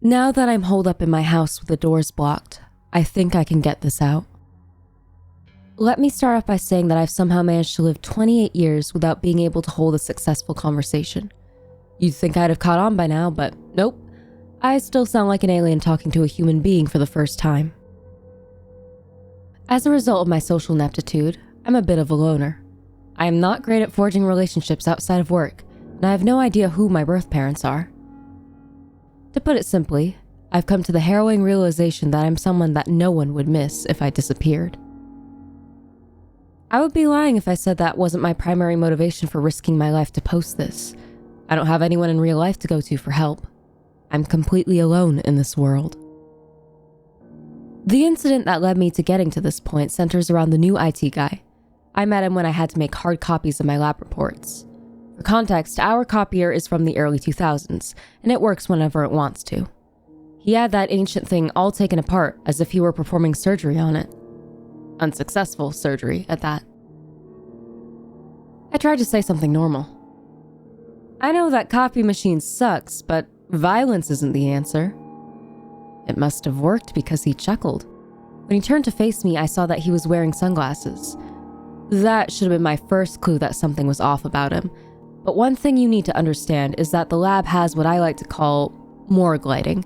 Now that I'm holed up in my house with the doors blocked, I think I can get this out. Let me start off by saying that I've somehow managed to live 28 years without being able to hold a successful conversation. You'd think I'd have caught on by now, but nope. I still sound like an alien talking to a human being for the first time. As a result of my social ineptitude, I'm a bit of a loner. I am not great at forging relationships outside of work, and I have no idea who my birth parents are. To put it simply, I've come to the harrowing realization that I'm someone that no one would miss if I disappeared. I would be lying if I said that wasn't my primary motivation for risking my life to post this. I don't have anyone in real life to go to for help. I'm completely alone in this world. The incident that led me to getting to this point centers around the new IT guy. I met him when I had to make hard copies of my lab reports. For context, our copier is from the early 2000s, and it works whenever it wants to. He had that ancient thing all taken apart as if he were performing surgery on it. Unsuccessful surgery, at that. I tried to say something normal. I know that copy machine sucks, but violence isn't the answer. It must have worked because he chuckled. When he turned to face me, I saw that he was wearing sunglasses. That should have been my first clue that something was off about him. But one thing you need to understand is that the lab has what I like to call morgue lighting.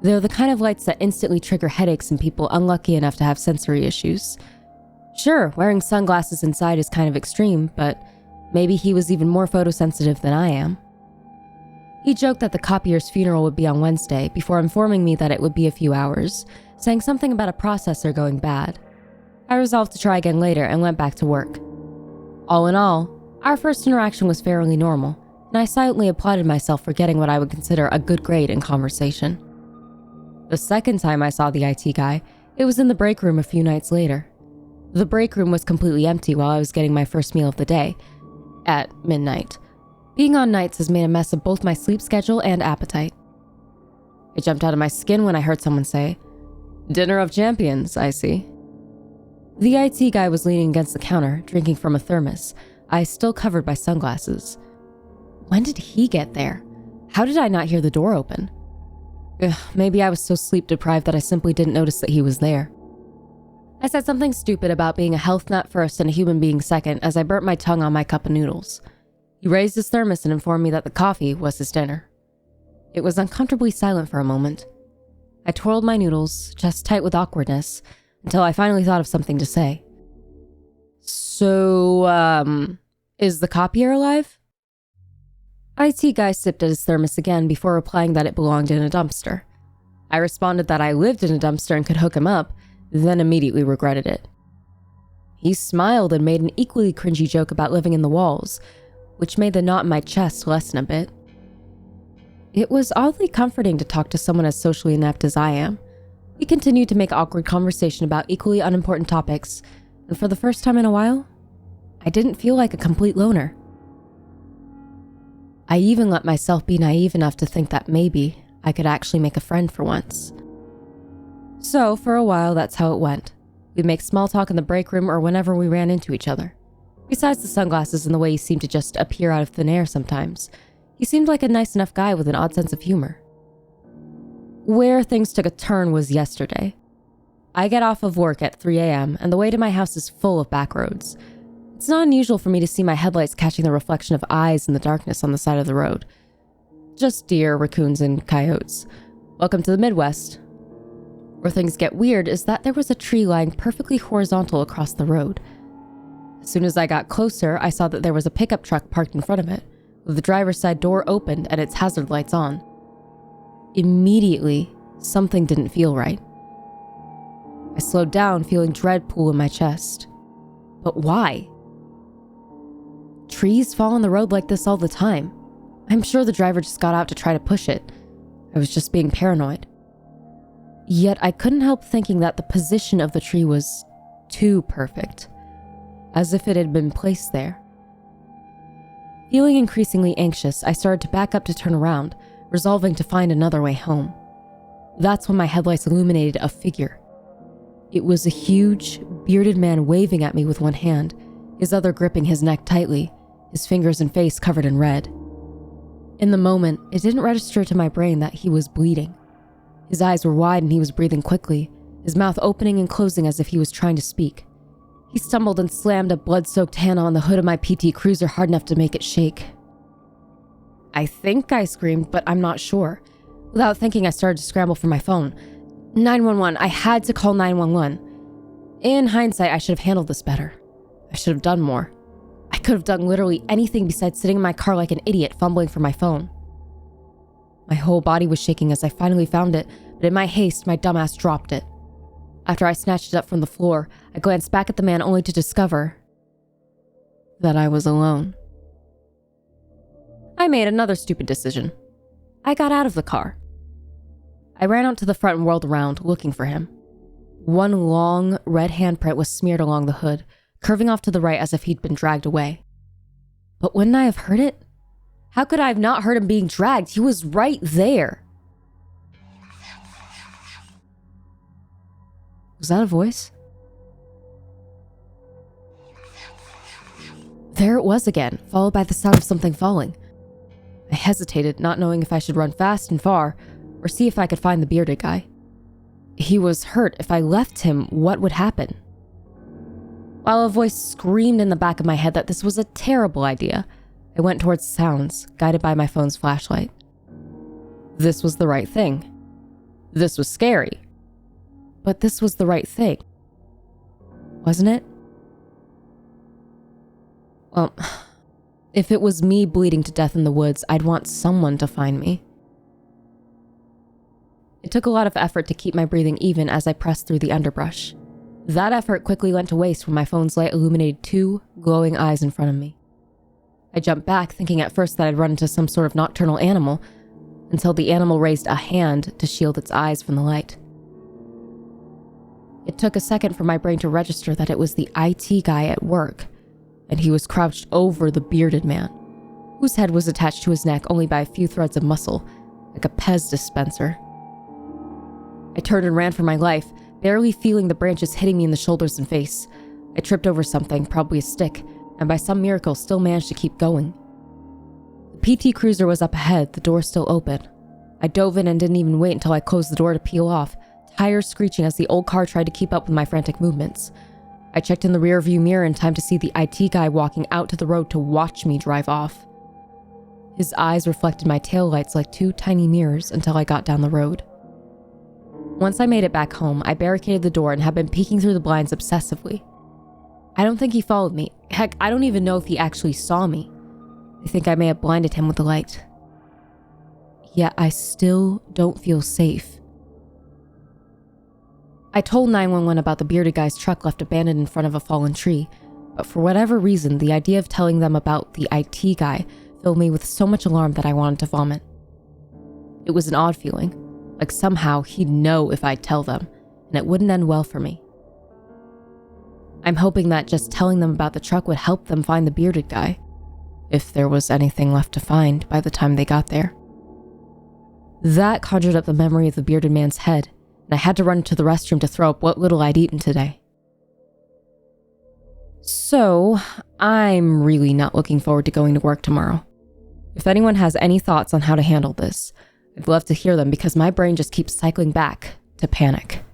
They're the kind of lights that instantly trigger headaches in people unlucky enough to have sensory issues. Sure, wearing sunglasses inside is kind of extreme, but maybe he was even more photosensitive than I am. He joked that the copier's funeral would be on Wednesday before informing me that it would be a few hours, saying something about a processor going bad. I resolved to try again later and went back to work. All in all, our first interaction was fairly normal, and I silently applauded myself for getting what I would consider a good grade in conversation. The second time I saw the IT guy, it was in the break room a few nights later. The break room was completely empty while I was getting my first meal of the day, at midnight. Being on nights has made a mess of both my sleep schedule and appetite. I jumped out of my skin when I heard someone say, "Dinner of champions, I see." The IT guy was leaning against the counter, drinking from a thermos, eyes still covered by sunglasses. When did he get there? How did I not hear the door open? Maybe I was so sleep deprived that I simply didn't notice that he was there. I said something stupid about being a health nut first and a human being second as I burnt my tongue on my cup of noodles. He raised his thermos and informed me that the coffee was his dinner. It was uncomfortably silent for a moment. I twirled my noodles, chest tight with awkwardness, until I finally thought of something to say. So, is the copier alive? IT guy sipped at his thermos again before replying that it belonged in a dumpster. I responded that I lived in a dumpster and could hook him up, then immediately regretted it. He smiled and made an equally cringy joke about living in the walls, which made the knot in my chest lessen a bit. It was oddly comforting to talk to someone as socially inept as I am. We continued to make awkward conversation about equally unimportant topics, and for the first time in a while, I didn't feel like a complete loner. I even let myself be naive enough to think that maybe I could actually make a friend for once. So, for a while, that's how it went. We'd make small talk in the break room or whenever we ran into each other. Besides the sunglasses and the way he seemed to just appear out of thin air sometimes, he seemed like a nice enough guy with an odd sense of humor. Where things took a turn was yesterday. I get off of work at 3 a.m. and the way to my house is full of back roads. It's not unusual for me to see my headlights catching the reflection of eyes in the darkness on the side of the road. Just deer, raccoons, and coyotes. Welcome to the Midwest. Where things get weird is that there was a tree lying perfectly horizontal across the road. As soon as I got closer, I saw that there was a pickup truck parked in front of it, with the driver's side door opened and its hazard lights on. Immediately, something didn't feel right. I slowed down, feeling dread pool in my chest. But why? Trees fall on the road like this all the time. I'm sure the driver just got out to try to push it. I was just being paranoid. Yet I couldn't help thinking that the position of the tree was too perfect, as if it had been placed there. Feeling increasingly anxious, I started to back up to turn around, resolving to find another way home. That's when my headlights illuminated a figure. It was a huge, bearded man waving at me with one hand, his other gripping his neck tightly, his fingers and face covered in red. In the moment, it didn't register to my brain that he was bleeding. His eyes were wide and he was breathing quickly, his mouth opening and closing as if he was trying to speak. He stumbled and slammed a blood-soaked hand on the hood of my PT Cruiser hard enough to make it shake. I think I screamed, but I'm not sure. Without thinking, I started to scramble for my phone. 911, I had to call 911. In hindsight, I should have handled this better. I should have done more. I could have done literally anything besides sitting in my car like an idiot fumbling for my phone. My whole body was shaking as I finally found it, but in my haste, my dumbass dropped it. After I snatched it up from the floor, I glanced back at the man only to discover that I was alone. I made another stupid decision. I got out of the car. I ran out to the front and whirled around, looking for him. One long, red handprint was smeared along the hood, curving off to the right as if he'd been dragged away. But wouldn't I have heard it? How could I have not heard him being dragged? He was right there. Was that a voice? There it was again, followed by the sound of something falling. I hesitated, not knowing if I should run fast and far, or see if I could find the bearded guy. He was hurt. If I left him, what would happen? While a voice screamed in the back of my head that this was a terrible idea, I went towards the sounds, guided by my phone's flashlight. This was the right thing. This was scary. But this was the right thing. Wasn't it? Well, if it was me bleeding to death in the woods, I'd want someone to find me. It took a lot of effort to keep my breathing even as I pressed through the underbrush. That effort quickly went to waste when my phone's light illuminated two glowing eyes in front of me. I jumped back, thinking at first that I'd run into some sort of nocturnal animal, until the animal raised a hand to shield its eyes from the light. It took a second for my brain to register that it was the IT guy at work, and he was crouched over the bearded man, whose head was attached to his neck only by a few threads of muscle, like a Pez dispenser. I turned and ran for my life, barely feeling the branches hitting me in the shoulders and face. I tripped over something, probably a stick, and by some miracle still managed to keep going. The PT Cruiser was up ahead, the door still open. I dove in and didn't even wait until I closed the door to peel off, tires screeching as the old car tried to keep up with my frantic movements. I checked in the rearview mirror in time to see the IT guy walking out to the road to watch me drive off. His eyes reflected my taillights like two tiny mirrors until I got down the road. Once I made it back home, I barricaded the door and had been peeking through the blinds obsessively. I don't think he followed me. Heck, I don't even know if he actually saw me. I think I may have blinded him with the light. Yet I still don't feel safe. I told 911 about the bearded guy's truck left abandoned in front of a fallen tree, but for whatever reason, the idea of telling them about the IT guy filled me with so much alarm that I wanted to vomit. It was an odd feeling, like somehow he'd know if I'd tell them, and it wouldn't end well for me. I'm hoping that just telling them about the truck would help them find the bearded guy, if there was anything left to find by the time they got there. That conjured up the memory of the bearded man's head, and I had to run to the restroom to throw up what little I'd eaten today. So, I'm really not looking forward to going to work tomorrow. If anyone has any thoughts on how to handle this, I'd love to hear them because my brain just keeps cycling back to panic.